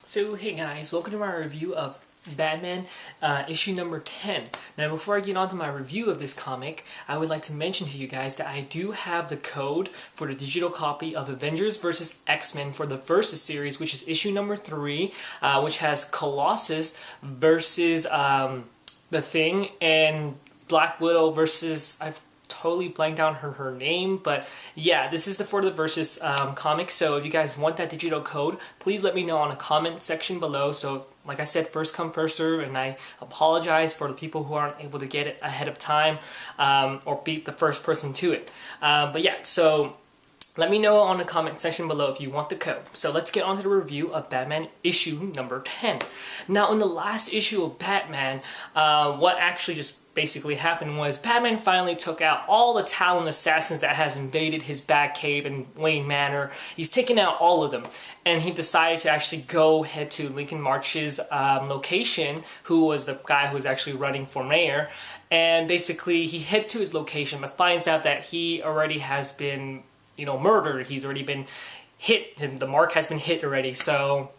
So hey guys, welcome to my review of Batman issue number 10. Now before I get on to my review of this comic, I would like to mention to you guys that I do have the code for the digital copy of Avengers vs. X-Men for the Versus series, which is issue number 3, which has Colossus versus The Thing and Black Widow versus... I've totally blanked out her name, but yeah, this is for the Versus comic. So if you guys want that digital code, please let me know on the comment section below. So like I said, first come first serve, and I apologize for the people who aren't able to get it ahead of time or beat the first person to it. But yeah, so let me know on the comment section below if you want the code. So let's get on to the review of Batman issue number 10. Now in the last issue of Batman, what actually just basically happened was Batman finally took out all the Talon assassins that has invaded his Batcave in Wayne Manor. He's taken out all of them, and he decided to actually go head to Lincoln March's location, who was the guy who was actually running for mayor, and basically he heads to his location but finds out that he already has been, murdered. He's already been hit. The mark has been hit already. So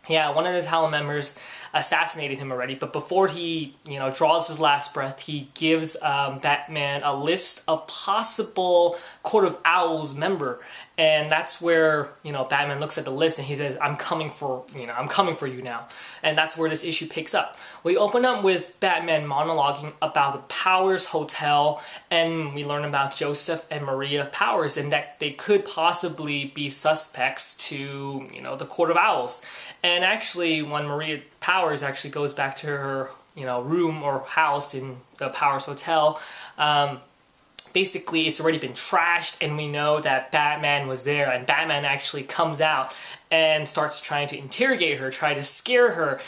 yeah, one of the Talon members assassinated him already, but before he, draws his last breath, he gives Batman a list of possible Court of Owls member, and that's where, Batman looks at the list and he says, I'm coming for you now. And that's where this issue picks up. We open up with Batman monologuing about the Powers Hotel, and we learn about Joseph and Maria Powers, and that they could possibly be suspects to, the Court of Owls. And actually, when Maria Powers actually goes back to her, room or house in the Powers Hotel, basically it's already been trashed, and we know that Batman was there, and Batman actually comes out and starts trying to interrogate her, try to scare her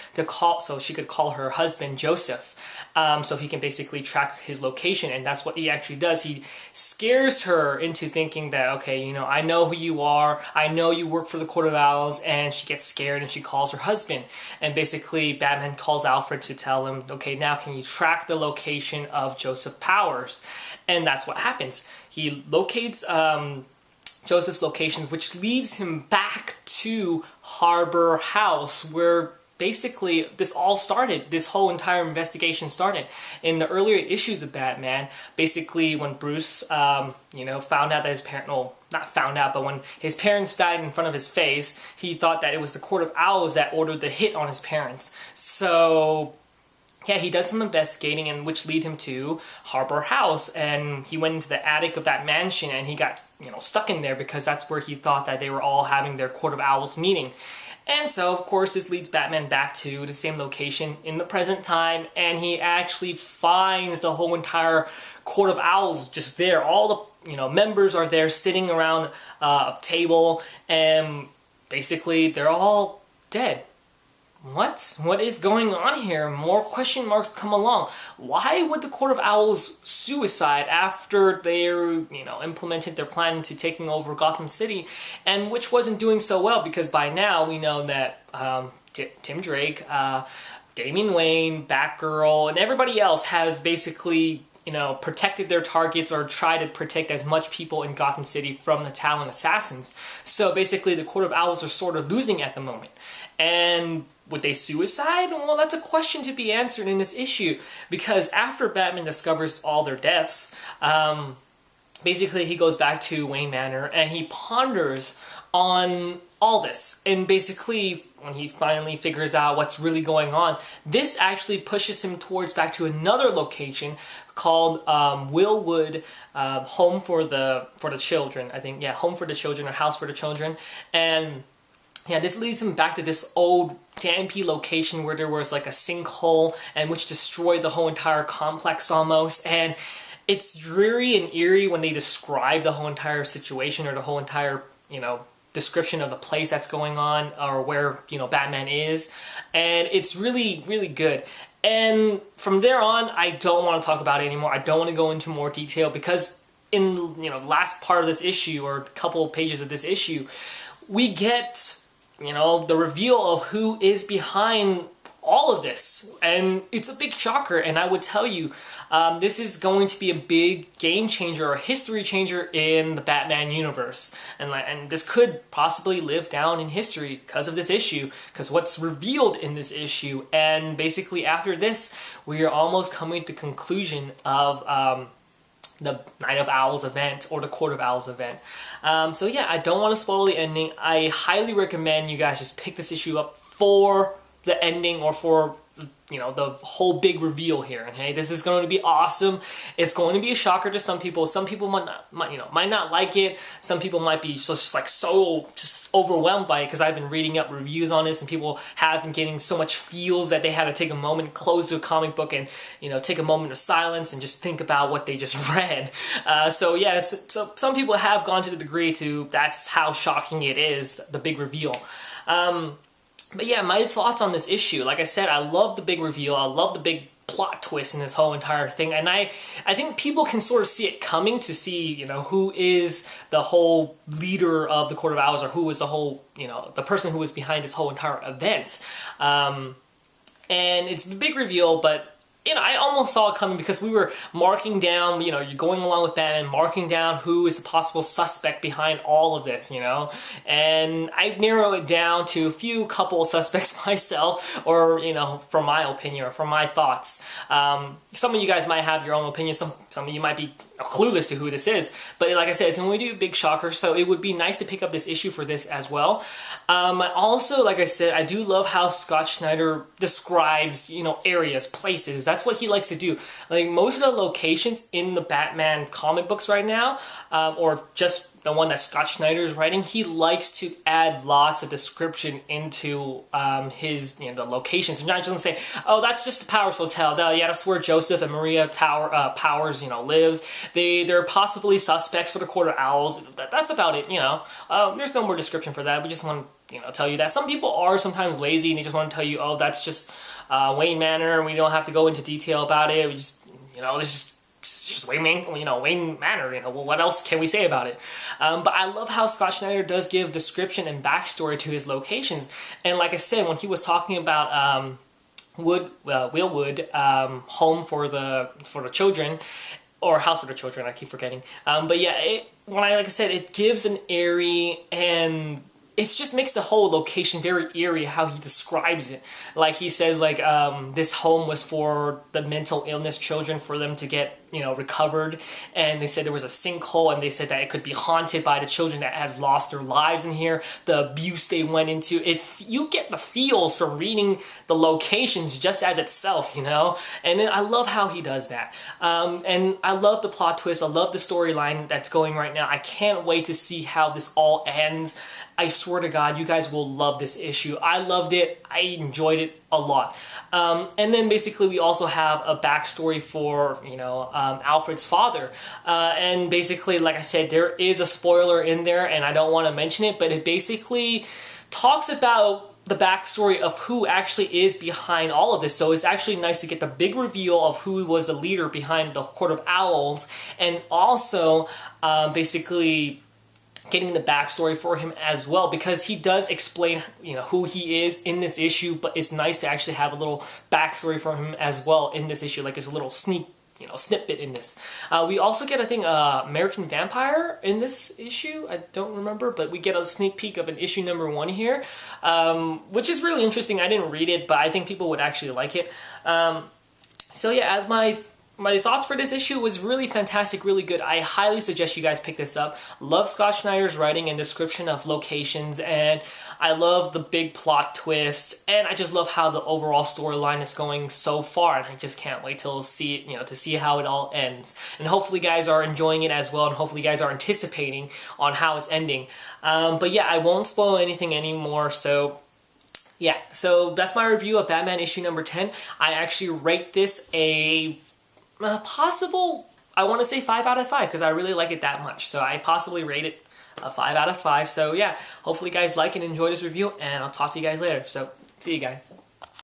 so she could call her husband Joseph, so he can basically track his location. And that's what he actually does. He scares her into thinking that, okay, I know who you are, I know you work for the Court of Owls, and she gets scared and she calls her husband. And basically Batman calls Alfred to tell him, okay, now can you track the location of Joseph Powers? And that's what happens. He locates Joseph's location, which leads him back to Harbor House, where basically this all started. This whole entire investigation started. In the earlier issues of Batman, basically when Bruce, found out that his parents, well, not found out, but when his parents died in front of his face, he thought that it was the Court of Owls that ordered the hit on his parents. So yeah, he does some investigating, and which lead him to Harbor House, and he went into the attic of that mansion, and he got, stuck in there because that's where he thought that they were all having their Court of Owls meeting. And so, of course, this leads Batman back to the same location in the present time, and he actually finds the whole entire Court of Owls just there. All the, members are there sitting around a table, and basically they're all dead. What is going on here? More question marks come along. Why would the Court of Owls suicide after they, implemented their plan to taking over Gotham City, and which wasn't doing so well, because by now we know that Tim Drake, Damian Wayne, Batgirl, and everybody else has basically protected their targets or tried to protect as much people in Gotham City from the Talon assassins. So basically the Court of Owls are sort of losing at the moment. And would they suicide? Well, that's a question to be answered in this issue, because after Batman discovers all their deaths, basically he goes back to Wayne Manor and he ponders on all this. And basically, when he finally figures out what's really going on, this actually pushes him towards back to another location called Willwood Home for the Children. I think, yeah, Home for the Children or House for the Children. And yeah, this leads him back to this old dampy location where there was like a sinkhole and which destroyed the whole entire complex almost. And it's dreary and eerie when they describe the whole entire situation or the whole entire, description of the place that's going on or where, Batman is. And it's really, really good. And from there on, I don't want to talk about it anymore. I don't want to go into more detail because in, the last part of this issue or a couple of pages of this issue, we get the reveal of who is behind all of this, and it's a big shocker. And I would tell you, this is going to be a big game changer or history changer in the Batman universe, and this could possibly live down in history because of this issue, because what's revealed in this issue. And basically after this, we are almost coming to the conclusion of the Night of Owls event or the Court of Owls event. So yeah, I don't want to spoil the ending. I highly recommend you guys just pick this issue up for the ending or for, you know, the whole big reveal here. Okay, this is going to be awesome. It's going to be a shocker to some people. Some people might not like it. Some people might be just like so overwhelmed by it, because I've been reading up reviews on this, and people have been getting so much feels that they had to take a moment, close the comic book, and, you know, take a moment of silence and just think about what they just read. So yes, so some people have gone to the degree to that's how shocking it is, the big reveal. But yeah, my thoughts on this issue. Like I said, I love the big reveal. I love the big plot twist in this whole entire thing. And I think people can sort of see it coming, to see, you know, who is the whole leader of the Court of Owls, or who was the whole, you know, the person who was behind this whole entire event. And it's a big reveal, but you know, I almost saw it coming, because we were marking down, you know, you're going along with Batman, marking down who is the possible suspect behind all of this, you know, and I narrowed it down to a couple of suspects myself, or, you know, from my opinion, or from my thoughts. Some of you guys might have your own opinion, some of you might be clueless to who this is, but like I said, it's going to be a big shocker, so it would be nice to pick up this issue for this as well. Also, like I said, I do love how Scott Snyder describes, you know, areas, places. That's what he likes to do. Like, most of the locations in the Batman comic books right now, or just the one that Scott Snyder is writing, he likes to add lots of description into his, you know, the locations. You're not just gonna say, oh, that's just the Powers Hotel. No, yeah, that's where Joseph and Maria Powers, you know, lives. They're possibly suspects for the Court of Owls. That's about it, you know. There's no more description for that. We just want to, you know, tell you that. Some people are sometimes lazy and they just want to tell you, oh, that's just Wayne Manor, and we don't have to go into detail about it. We just, you know, it's just Wayne Manor, you know, well, what else can we say about it? But I love how Scott Snyder does give description and backstory to his locations. And like I said, when he was talking about Willwood, home for the children, or house for the children, I keep forgetting. But yeah, like I said, it gives an eerie, and it just makes the whole location very eerie how he describes it. Like he says, like, this home was for the mental illness children, for them to get, you know, recovered. And they said there was a sinkhole, and they said that it could be haunted by the children that have lost their lives in here, the abuse they went into. You get the feels from reading the locations just as itself, you know? And then I love how he does that. And I love the plot twist. I love the storyline that's going right now. I can't wait to see how this all ends. I swear to God, you guys will love this issue. I loved it. I enjoyed it a lot. And then basically we also have a backstory for, you know, Alfred's father. And basically, like I said, there is a spoiler in there, and I don't want to mention it, but it basically talks about the backstory of who actually is behind all of this. So it's actually nice to get the big reveal of who was the leader behind the Court of Owls, and also basically getting the backstory for him as well, because he does explain, you know, who he is in this issue, but it's nice to actually have a little backstory for him as well in this issue, like it's a little snippet in this. We also get, I think, American Vampire in this issue. I don't remember, but we get a sneak peek of an issue #1 here, which is really interesting. I didn't read it, but I think people would actually like it. So yeah, as my thoughts for this issue was really fantastic, really good. I highly suggest you guys pick this up. Love Scott Snyder's writing and description of locations, and I love the big plot twists, and I just love how the overall storyline is going so far, and I just can't wait till see it, you know, to see how it all ends. And hopefully you guys are enjoying it as well, and hopefully you guys are anticipating on how it's ending. But yeah, I won't spoil anything anymore, so yeah. So that's my review of Batman issue #10. I actually rate this a possible, I want to say 5 out of 5, because I really like it that much. So I possibly rate it a 5 out of 5. So yeah, hopefully you guys like and enjoy this review, and I'll talk to you guys later. So see you guys.